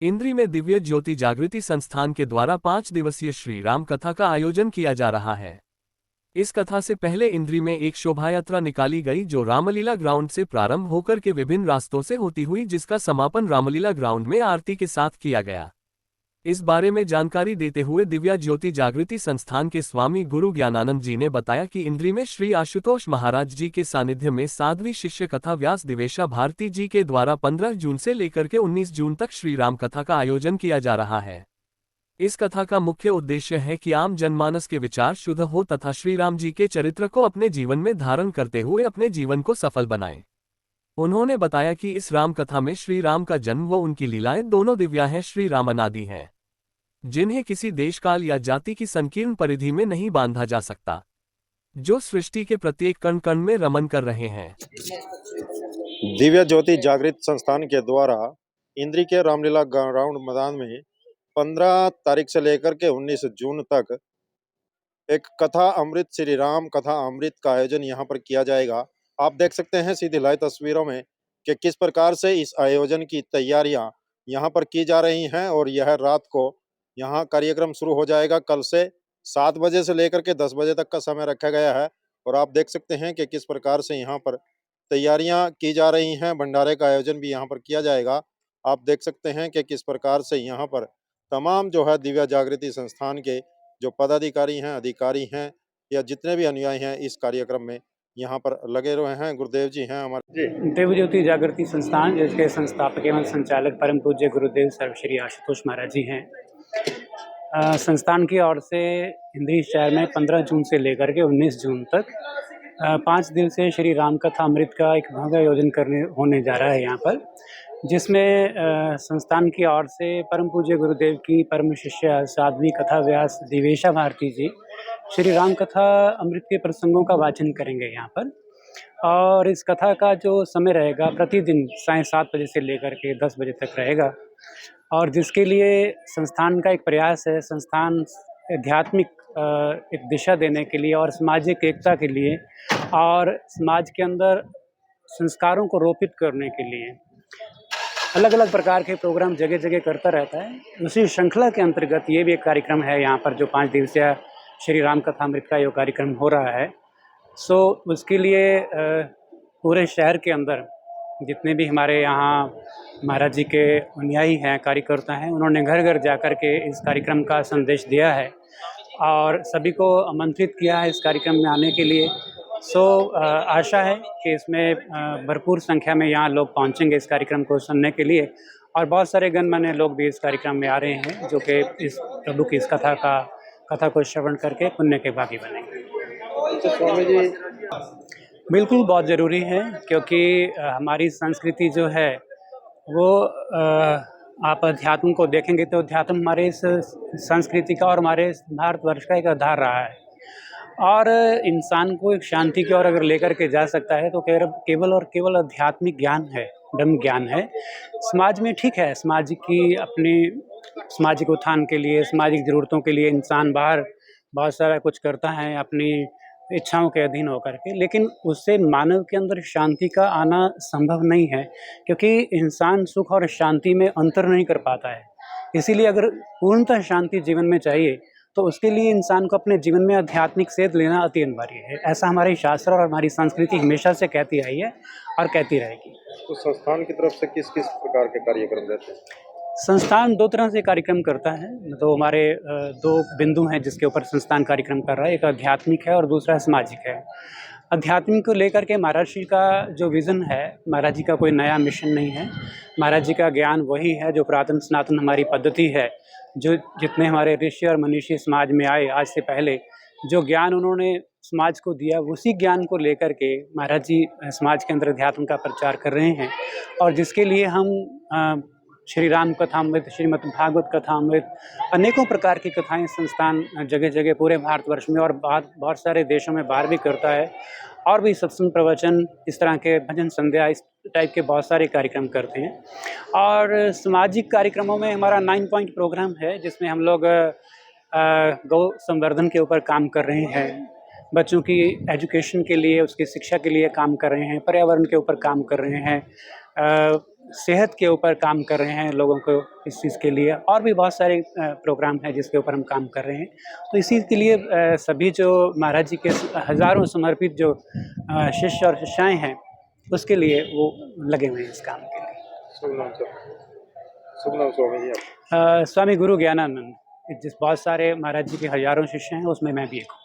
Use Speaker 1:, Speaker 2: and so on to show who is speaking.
Speaker 1: इंद्री में दिव्य ज्योति जागृति संस्थान के द्वारा 5 दिवसीय श्री राम कथा का आयोजन किया जा रहा है। इस कथा से पहले इंद्री में एक शोभायात्रा निकाली गई जो रामलीला ग्राउंड से प्रारंभ होकर के विभिन्न रास्तों से होती हुई, जिसका समापन रामलीला ग्राउंड में आरती के साथ किया गया। इस बारे में जानकारी देते हुए दिव्या ज्योति जागृति संस्थान के स्वामी गुरु ज्ञानानंद जी ने बताया कि इंद्री में श्री आशुतोष महाराज जी के सानिध्य में 7वीं शिष्य कथा व्यास दिवेशा भारती जी के द्वारा 15 जून से लेकर के 19 जून तक श्री राम कथा का आयोजन किया जा रहा है। इस कथा का मुख्य उद्देश्य है कि आम जनमानस के विचार शुद्ध हो तथा श्री राम जी के चरित्र को अपने जीवन में धारण करते हुए अपने जीवन को सफल बनाएं। उन्होंने बताया कि इस राम कथा में श्री राम का जन्म व उनकी लीलाएं दोनों दिव्या हैं। श्री राम अनादि हैं, जिन्हें किसी देश काल या जाति की संकीर्ण परिधि में नहीं बांधा जा सकता, जो सृष्टि के प्रत्येक कण कण में रमन कर रहे हैं।
Speaker 2: दिव्य ज्योति जागृत संस्थान के द्वारा इंद्री के रामलीला ग्राउंड मैदान में 15 तारीख से लेकर के 19 जून तक एक कथा अमृत श्री राम कथा अमृत का आयोजन यहाँ पर किया जाएगा। आप देख सकते हैं सीधी लाइव तस्वीरों में कि किस प्रकार से इस आयोजन की तैयारियां यहाँ पर की जा रही हैं और यह रात को यहाँ कार्यक्रम शुरू हो जाएगा। कल से 7 बजे से लेकर के 10 बजे तक का समय रखा गया है और आप देख सकते हैं कि किस प्रकार से यहाँ पर तैयारियां की जा रही हैं। भंडारे का आयोजन भी यहाँ पर किया जाएगा। आप देख सकते हैं कि किस प्रकार से यहाँ पर तमाम जो है दिव्या जागृति संस्थान के जो पदाधिकारी हैं, अधिकारी हैं या जितने भी अनुयायी हैं इस कार्यक्रम में यहाँ पर लगे हुए हैं। गुरुदेव जी हैं हमारे
Speaker 3: दिव्य ज्योति जागृति संस्थान, जिसके संस्थापक एवं संचालक परम पूज्य गुरुदेव सर्वश्री आशुतोष महाराज जी हैं। संस्थान की ओर से इंद्री शहर में 15 जून से लेकर के 19 जून तक 5 दिवसीय श्री राम कथा अमृत का एक भव्य आयोजन होने जा रहा है यहाँ पर, जिसमें संस्थान की ओर से परम पूज्य गुरुदेव की परम शिष्य साध्वी कथा व्यास दिवेशा भारती जी श्री राम कथा अमृत के प्रसंगों का वाचन करेंगे यहाँ पर। और इस कथा का जो समय रहेगा प्रतिदिन साढ़े 7 बजे से लेकर के 10 बजे तक रहेगा, और जिसके लिए संस्थान का एक प्रयास है, संस्थान आध्यात्मिक एक दिशा देने के लिए और सामाजिक एकता के लिए और समाज के अंदर संस्कारों को रोपित करने के लिए अलग अलग प्रकार के प्रोग्राम जगह जगह करता रहता है। उसी श्रृंखला के अंतर्गत ये भी एक कार्यक्रम है यहाँ पर, जो 5 दिवसीय श्री राम कथा अमृत का ये कार्यक्रम हो रहा है। सो उसके लिए पूरे शहर के अंदर जितने भी हमारे यहाँ महाराज जी के अनुयायी हैं, कार्यकर्ता हैं, उन्होंने घर घर जा कर के इस कार्यक्रम का संदेश दिया है और सभी को आमंत्रित किया है इस कार्यक्रम में आने के लिए। सो आशा है कि इसमें भरपूर संख्या में यहाँ लोग पहुँचेंगे इस कार्यक्रम को सुनने के लिए, और बहुत सारे गणमान्य लोग भी इस कार्यक्रम में आ रहे हैं जो कि इस प्रभु की इस कथा को श्रवण करके पुण्य के भागी बनेंगे।
Speaker 2: तो स्वामी जी
Speaker 3: बिल्कुल बहुत ज़रूरी है, क्योंकि हमारी संस्कृति जो है वो आप अध्यात्म को देखेंगे तो अध्यात्म हमारे इस संस्कृति का और हमारे भारतवर्ष का एक आधार रहा है, और इंसान को एक शांति की ओर अगर लेकर के जा सकता है तो केवल और केवल आध्यात्मिक ज्ञान है, ब्रह्म ज्ञान है। समाज में ठीक है, समाज की अपनी सामाजिक उत्थान के लिए, सामाजिक ज़रूरतों के लिए इंसान बाहर बहुत सारा कुछ करता है अपनी इच्छाओं के अधीन होकर के, लेकिन उससे मानव के अंदर शांति का आना संभव नहीं है, क्योंकि इंसान सुख और शांति में अंतर नहीं कर पाता है। इसीलिए अगर पूर्णतः शांति जीवन में चाहिए तो उसके लिए इंसान को अपने जीवन में आध्यात्मिक सेध लेना अति अनिवार्य है। ऐसा हमारे शास्त्र और हमारी संस्कृति हमेशा से कहती आई है और कहती रहेगी।
Speaker 2: तो संस्थान की तरफ से किस किस प्रकार के कार्यक्रम रहते हैं?
Speaker 3: संस्थान 2 तरह से कार्यक्रम करता है। तो हमारे 2 बिंदु हैं जिसके ऊपर संस्थान कार्यक्रम कर रहा है, एक आध्यात्मिक है और दूसरा सामाजिक है। आध्यात्मिक को लेकर के महाराज जी का जो विज़न है, महाराज जी का कोई नया मिशन नहीं है। महाराज जी का ज्ञान वही है जो पुरातन सनातन हमारी पद्धति है, जो जितने हमारे ऋषि और मनीषी समाज में आए आज से पहले, जो ज्ञान उन्होंने समाज को दिया, उसी ज्ञान को लेकर के महाराज जी समाज के अंदर अध्यात्म का प्रचार कर रहे हैं, और जिसके लिए हम श्री राम कथामृत, श्रीमद् भागवत कथामृत, अनेकों प्रकार की कथाएं संस्थान जगह जगह पूरे भारतवर्ष में और बहुत सारे देशों में बाहर भी करता है, और भी सत्संग प्रवचन, इस तरह के भजन संध्या, इस टाइप के बहुत सारे कार्यक्रम करते हैं। और सामाजिक कार्यक्रमों में हमारा 9 पॉइंट प्रोग्राम है, जिसमें हम लोग गौ संवर्धन के ऊपर काम कर रहे हैं, बच्चों की एजुकेशन के लिए, उसकी शिक्षा के लिए काम कर रहे हैं, पर्यावरण के ऊपर काम कर रहे हैं, सेहत के ऊपर काम कर रहे हैं लोगों को इस चीज़ के लिए, और भी बहुत सारे प्रोग्राम हैं जिसके ऊपर हम काम कर रहे हैं। तो इसी के लिए सभी जो महाराज जी के हज़ारों समर्पित जो शिष्य और शिष्याएँ हैं, उसके लिए वो लगे हुए हैं इस काम के लिए।
Speaker 2: शुभ नाम सर। शुभ नाम स्वामी जी आप।
Speaker 3: स्वामी गुरु ज्ञानानंद, जिस बहुत सारे महाराज जी के हज़ारों शिष्य हैं, उसमें मैं भी एक हूँ।